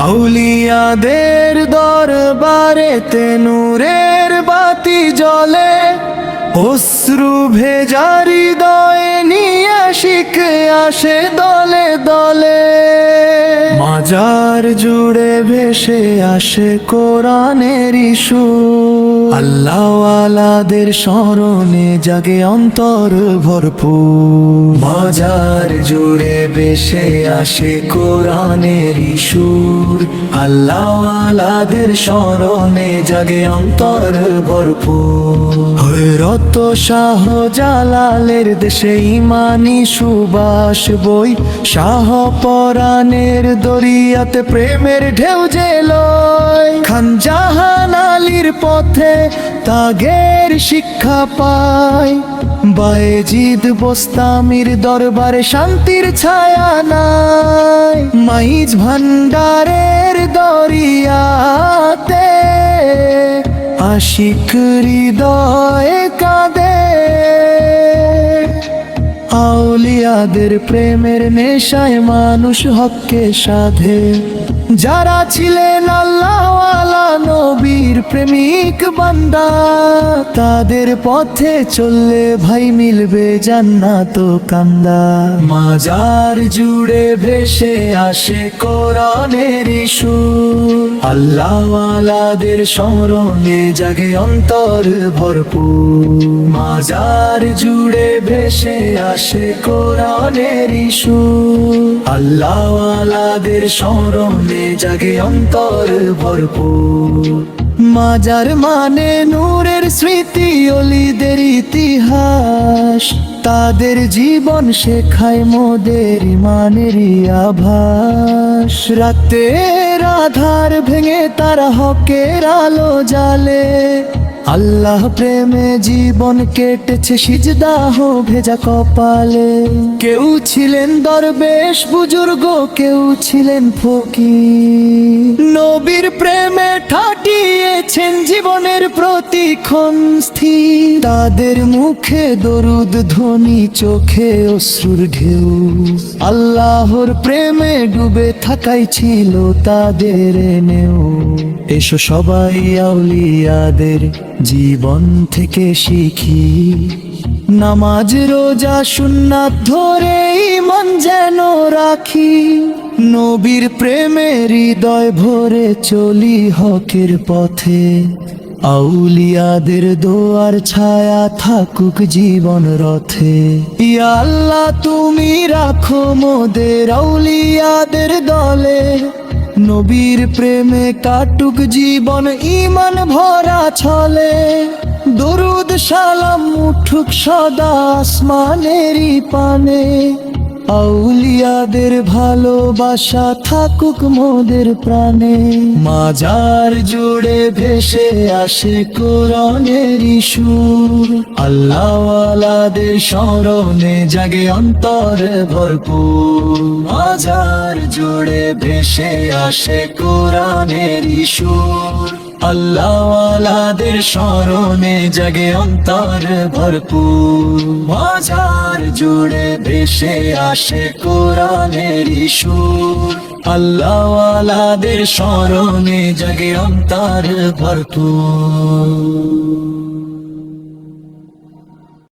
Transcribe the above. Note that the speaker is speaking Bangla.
আউলিয়াদের দরবারেতে নূরের বাতি জ্বলে, অশ্রু ভেজা হৃদয়ে নিয়ে শিখে আসে দলে দলে। মাজার জুড়ে ভেসে আসে কোরআনের সুর, আল্লাহওয়ালাদের স্মরণে জাগে অন্তর ভরপুর। মাজার জুড়ে ভেসে আসে কোরআনের সুর, আল্লাহওয়ালাদের স্মরণে জাগে অন্তর ভরপুর। হযরত শাহ জালালের দেশে ইমানি সুবাস বই, শাহ পরাণের দরিয়াতে প্রেমের ঢেউ যে লয়। খান জাহান আলীর পথে ত্যাগের শিক্ষা পায়, বায়েজিদ বোস্তামির দরবারে শান্তির ছায়া নাই। মাইজ ভান্ডারের দরিয়াতে আশিক হৃদয়ে কাঁদে, আউলিয়াদের প্রেমের নেশায় মানুষ হককে সাধে। যারা ছিলেন আল্লাহওয়ালা নবীর প্রেমিক বান্দা, তাদের পথে চললে ভাই মিলবে জান্নাত ও কান্দা। মাজার জুড়ে ভেসে আসে কোরআনের সুর, আল্লাহওয়ালাদের স্মরণে জাগে অন্তর ভরপুর। মাজার জুড়ে ভেসে আসে কোরআনের সুর, আল্লাহওয়ালাদের স্মরণে জাগে অন্তর ভরপুর। মাজার মানে নূরের স্মৃতি, অলিদের ইতিহাস, তাদের জীবন শেখায় মোদের ইমানের আভাস। রাতের আধার ভেঙে তারা হকের আলো জ্বালে, আল্লাহ প্রেমে জীবন কেটেছে সিজদাহ ভেজা কপালে। কেউ ছিলেন দরবেশ বুজুর্গ, কেউ ছিলেন ফকির, নবীর প্রেমে ঠাটিয়েছেন জীবনের প্রতিক্ষণ স্থির। তাদের মুখে দরুদ ধ্বনি, চোখে অশ্রুর ঢেউ, আল্লাহর প্রেমে ডুবে থাকাই ছিল তাদের নেও। এসো সবাই আউলিয়াদের জীবন থেকে শিখি, নামাজ রোজা সুন্নাত ধরে ঈমান যেন রাখি। নবীর প্রেমে হৃদয় ভরে চলি হকের পথে, আউলিয়াদের দোয়ার ছায়া থাকুক জীবন রথে। ইয়া আল্লাহ তুমি রাখো মোদের আউলিয়াদের দলে, নবীর প্রেমে কাটুক জীবন ঈমান ভরা ছলে। দরুদ সালাম উঠুক সদা আসমানেরই পানে, আউলিয়াদের ভালোবাসা থাকুক মোদের প্রাণে। মাজার জুড়ে ভেসে আসে কোরআনের সুর, আল্লাহওয়ালাদের স্মরণে জাগে অন্তর ভরপুর। মাজার জুড়ে ভেসে আসে কোরআনের সুর, আল্লাহওয়ালাদের স্মরণে জাগে অন্তর ভরপুর। মাজার জুড়ে ভেসে আসে কোরআনের সুর, আল্লাহওয়ালাদের স্মরণে জাগে অন্তর ভরপুর।